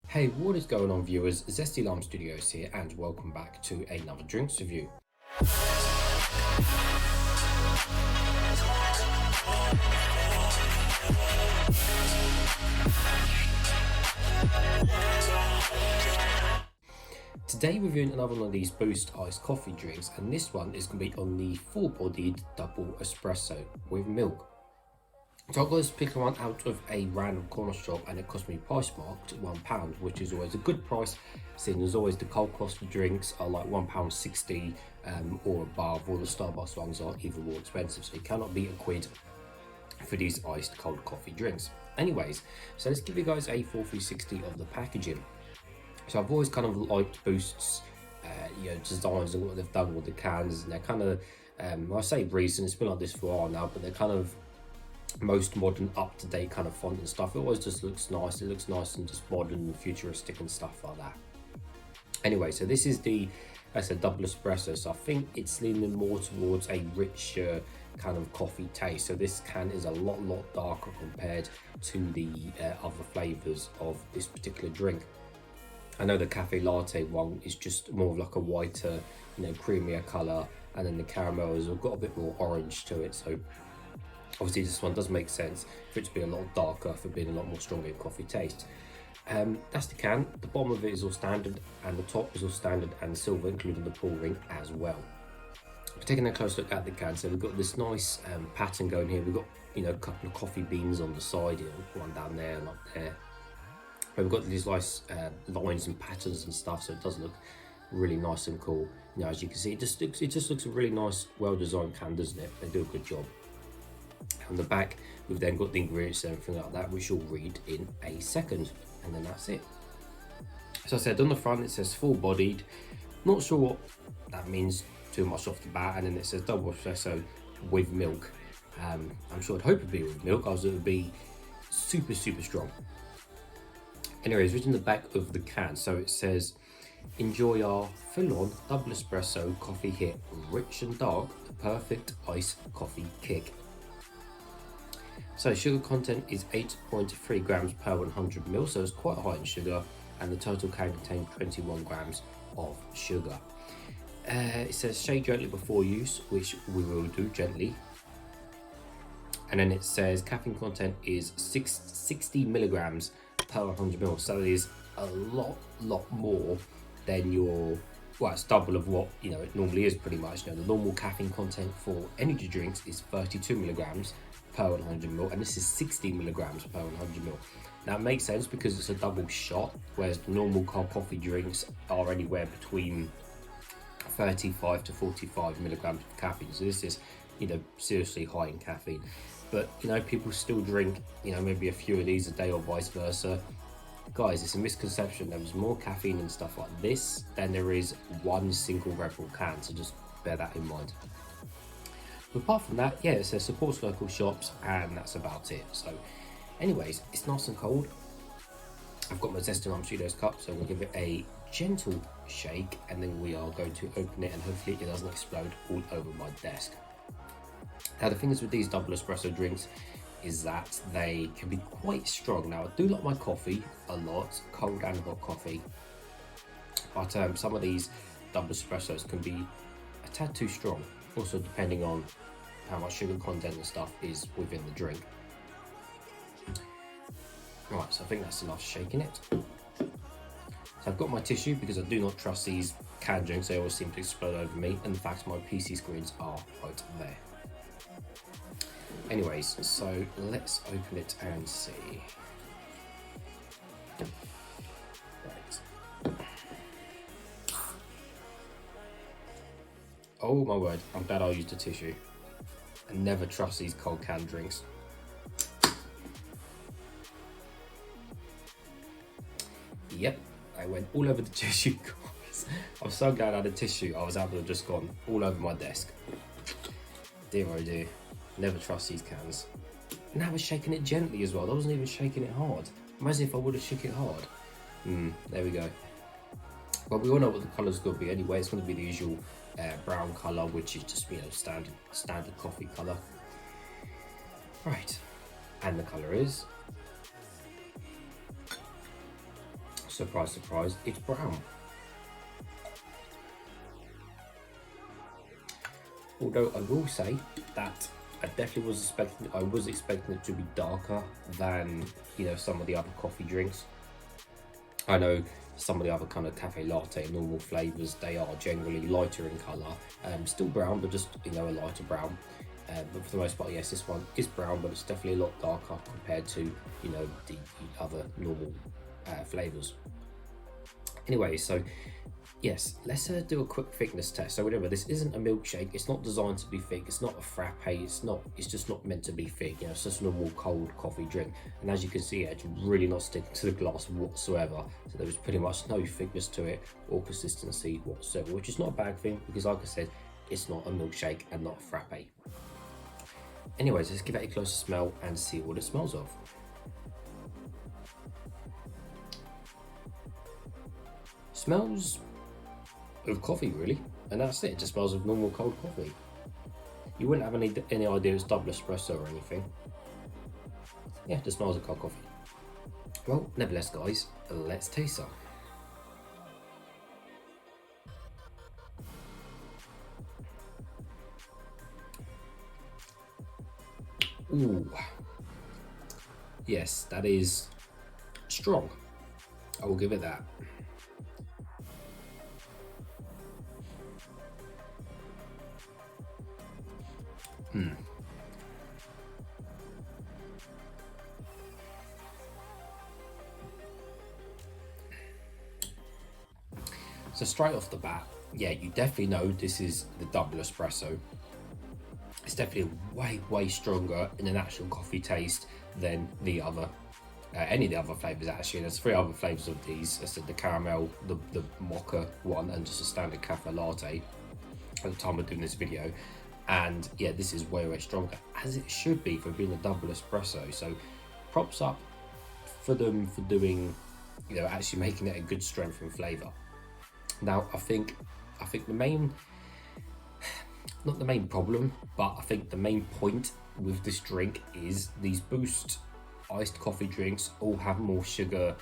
Hey, what is going on, viewers? Zesty Lime Studios here, and welcome back to another drinks review. Today we're reviewing another one of these Boost iced coffee drinks, and this one is going to be on the full-bodied double espresso with milk. So I got this particular one out of a random corner shop, and it cost me price marked £1, which is always a good price, seeing as always the cold cost of drinks are like £1.60 or above, or the Starbucks ones are even more expensive, so you cannot beat a quid for these iced cold coffee drinks. Anyways, so let's give you guys a full 360 of the packaging. So I've always kind of liked Boost's designs and what they've done with the cans, and they're kind of, I say recent, it's been like this for a while now, but they're kind of most modern, up-to-date kind of font and stuff. It always just looks nice. It looks nice and just modern and futuristic and stuff like that. Anyway, so this is the, as a double espresso, so I think it's leaning more towards a richer kind of coffee taste. So this can is a lot darker compared to the other flavors of this particular drink. I know the cafe latte one is just more of like a whiter, creamier color, and then the caramel has got a bit more orange to it. So obviously this one does make sense for it to be a lot darker, for being a lot more stronger in coffee taste. That's the can. The bottom of it is all standard, and the top is all standard and silver, including the pull ring as well. We're taking a close look at the can. So we've got this nice pattern going here. We've got a couple of coffee beans on the side, one down there and up there. But we've got these nice lines and patterns and stuff, so it does look really nice and cool. As you can see, it just looks a really nice, well-designed can, doesn't it? They do a good job. On the back, we've then got the ingredients and everything like that, which you'll read in a second, and then that's it. So I said on the front it says full-bodied. Not sure what that means too much off the bat, and then it says double espresso with milk. I'm sure I'd hope it'd be with milk. I was it would be super strong. Anyways, written in the back of the can, so it says, enjoy our full-on double espresso coffee hit, rich and dark, the perfect iced coffee kick. So sugar content is 8.3 grams per 100 ml, so it's quite high in sugar, and the total can contain 21 grams of sugar. It says shake gently before use, which we will do gently. And then it says caffeine content is 60 milligrams per 100 ml, so it is a lot more than your, well, it's double of what it normally is pretty much. The normal caffeine content for energy drinks is 32 milligrams per 100 ml, and this is 60 milligrams per 100 ml. Now it makes sense because it's a double shot, whereas the normal cold coffee drinks are anywhere between 35 to 45 milligrams of caffeine. So this is seriously high in caffeine. But people still drink maybe a few of these a day or vice versa. Guys, it's a misconception. There is more caffeine and stuff like this than there is one single Red Bull can, so just bear that in mind. But apart from that, yeah, it says supports local shops, and that's about it. So anyways, it's nice and cold. I've got my Zesty Lime Studios cup, so I'm going to give it a gentle shake, and then we are going to open it, and hopefully it doesn't explode all over my desk. Now the thing is with these double espresso drinks is that they can be quite strong. Now I do like my coffee a lot, cold and hot coffee, but some of these double espressos can be a tad too strong, also depending on how much sugar content and stuff is within the drink. Right, so I think that's enough shaking it. So I've got my tissue because I do not trust these canned drinks. They always seem to explode over me, and in fact my PC screens are right there. Anyways, so let's open it and see. Right. Oh my word, I'm glad I used a tissue. I never trust these cold canned drinks. Yep, I went all over the tissue, guys. I'm so glad I had a tissue. I was able to have just gone all over my desk. Dear oh dear. Never trust these cans. And I was shaking it gently as well. I wasn't even shaking it hard. Imagine if I would have shook it hard. There we go. Well, we all know what the colour's going to be anyway. It's going to be the usual brown colour, which is just standard coffee colour. Right, and the colour is surprise, surprise, it's brown. Although I will say that I was expecting it to be darker than, you know, some of the other coffee drinks. I know some of the other kind of cafe latte normal flavors, they are generally lighter in color, still brown, but just, you know, a lighter brown. But for the most part, yes, this one is brown, but it's definitely a lot darker compared to, you know, the other normal flavors. Anyway, so yes, let's do a quick thickness test. So remember, this isn't a milkshake. It's not designed to be thick. It's not a frappe. It's just not meant to be thick. You know, it's just a normal cold coffee drink. And as you can see, it's really not sticking to the glass whatsoever. So there is pretty much no thickness to it or consistency whatsoever, which is not a bad thing because, like I said, it's not a milkshake and not a frappe. Anyways, let's give it a closer smell and see what it smells of. Smells of coffee, really, and that's it. It just smells of normal cold coffee. You wouldn't have any idea it's double espresso or anything. Yeah, it just smells of cold coffee. Well, nevertheless, guys, let's taste some. Ooh, yes, that is strong. I will give it that. So straight off the bat, yeah, you definitely know this is the double espresso. It's definitely way stronger in an actual coffee taste than the other, any of the other flavors actually. There's 3 other flavors of these. I said the caramel, the mocha one, and just a standard cafe latte at the time of doing this video. And yeah, this is way stronger, as it should be for being a double espresso. So props up for them for doing, you know, actually making it a good strength and flavor. Now, I think the main, not the main problem, but I think the main point with this drink is these Boost iced coffee drinks all have more sugar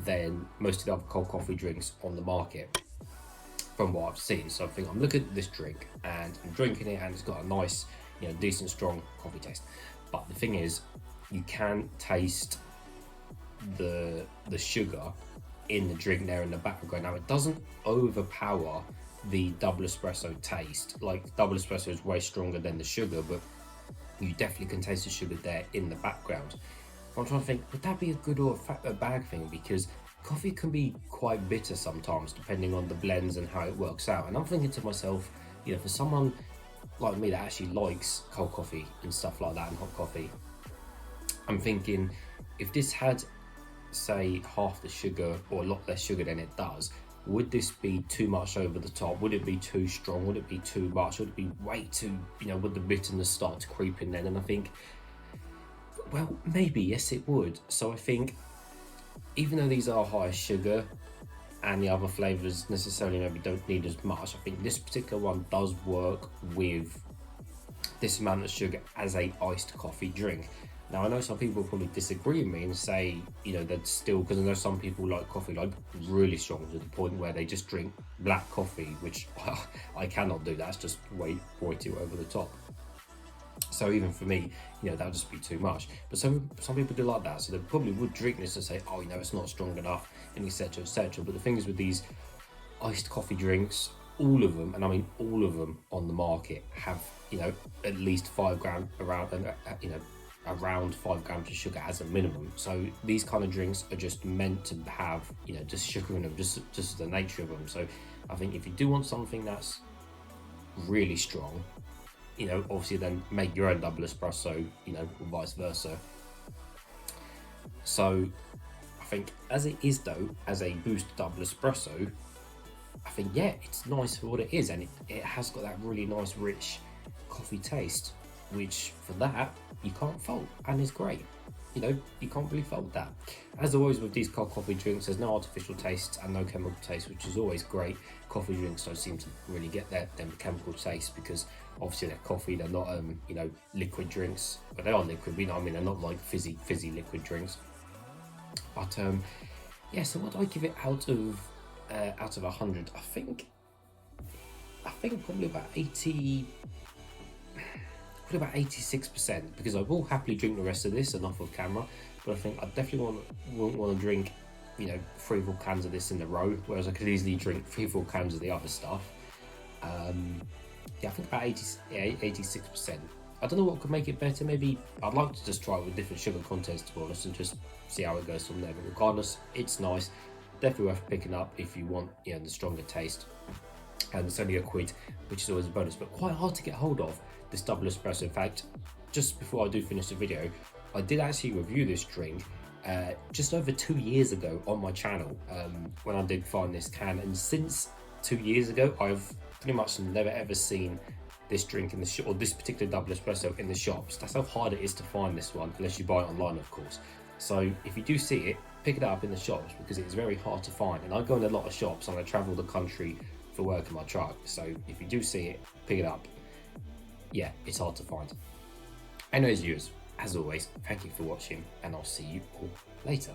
than most of the other cold coffee drinks on the market, from what I've seen. So I think I'm looking at this drink and I'm drinking it, and it's got a nice, you know, decent strong coffee taste. But the thing is, you can taste the sugar in the drink there in the background. Now, it doesn't overpower the double espresso taste. Like, double espresso is way stronger than the sugar, but you definitely can taste the sugar there in the background. I'm trying to think, would that be a good or a bad thing? Because coffee can be quite bitter sometimes, depending on the blends and how it works out. And I'm thinking to myself, you know, for someone like me that actually likes cold coffee and stuff like that and hot coffee, I'm thinking if this had, say, half the sugar or a lot less sugar than it does, would this be too much over the top? Would it be too strong? Would it be too much? Would it be way too, you know, would the bitterness start to creep in then? And I think, well, maybe, yes, it would. So I think, even though these are higher sugar and the other flavors necessarily maybe don't need as much, I think this particular one does work with this amount of sugar as a iced coffee drink. Now, I know some people probably disagree with me and say, you know, that still, because I know some people like coffee like really strong to the point where they just drink black coffee, which I cannot do. That's just way too over the top. So even for me, you know, that would just be too much. But some people do like that, so they probably would drink this and say, oh, you know, it's not strong enough, and etc, etc. But the thing is with these iced coffee drinks, all of them, and I mean all of them on the market, have, you know, at least 5 grams around 5 grams of sugar as a minimum. So these kind of drinks are just meant to have, you know, just sugar in them, just the nature of them. So I think if you do want something that's really strong, you know, obviously then make your own double espresso, you know, or vice versa. So I think as it is though, as a Boost double espresso, I think, yeah, it's nice for what it is, and it has got that really nice rich coffee taste, which for that you can't fault, and it's great. You know, you can't really fault that. As always with these cold coffee drinks, there's no artificial tastes and no chemical taste, which is always great. Coffee drinks don't seem to really get them chemical taste, because obviously they're coffee, they're not you know, liquid drinks. But they are liquid, you know what I mean, they're not like fizzy liquid drinks. But Yeah, so what do I give it out of 100? I think probably about 80, probably about 86%, because I will happily drink the rest of this and off of camera, but I think I definitely won't want to drink, 3 or 4 cans of this in a row, whereas I could easily drink 3 or 4 cans of the other stuff. Yeah, I think about 86%. I don't know what could make it better. Maybe I'd like to just try it with different sugar contents, to be honest, and just see how it goes from there. But regardless, it's nice. Definitely worth picking up if you want, the stronger taste. And it's only £1, which is always a bonus, but quite hard to get hold of, this double espresso. In fact, just before I do finish the video, I did actually review this drink just over 2 years ago on my channel, when I did find this can, and since 2 years ago, I've pretty much never ever seen this drink in the shop, or this particular double espresso in the shops. That's how hard it is to find this one, unless you buy it online, of course. So if you do see it, pick it up in the shops, because it's very hard to find. And I go in a lot of shops, and I travel the country for work in my truck. So if you do see it, pick it up. Yeah, it's hard to find. Anyways, viewers, as always, thank you for watching, and I'll see you all later.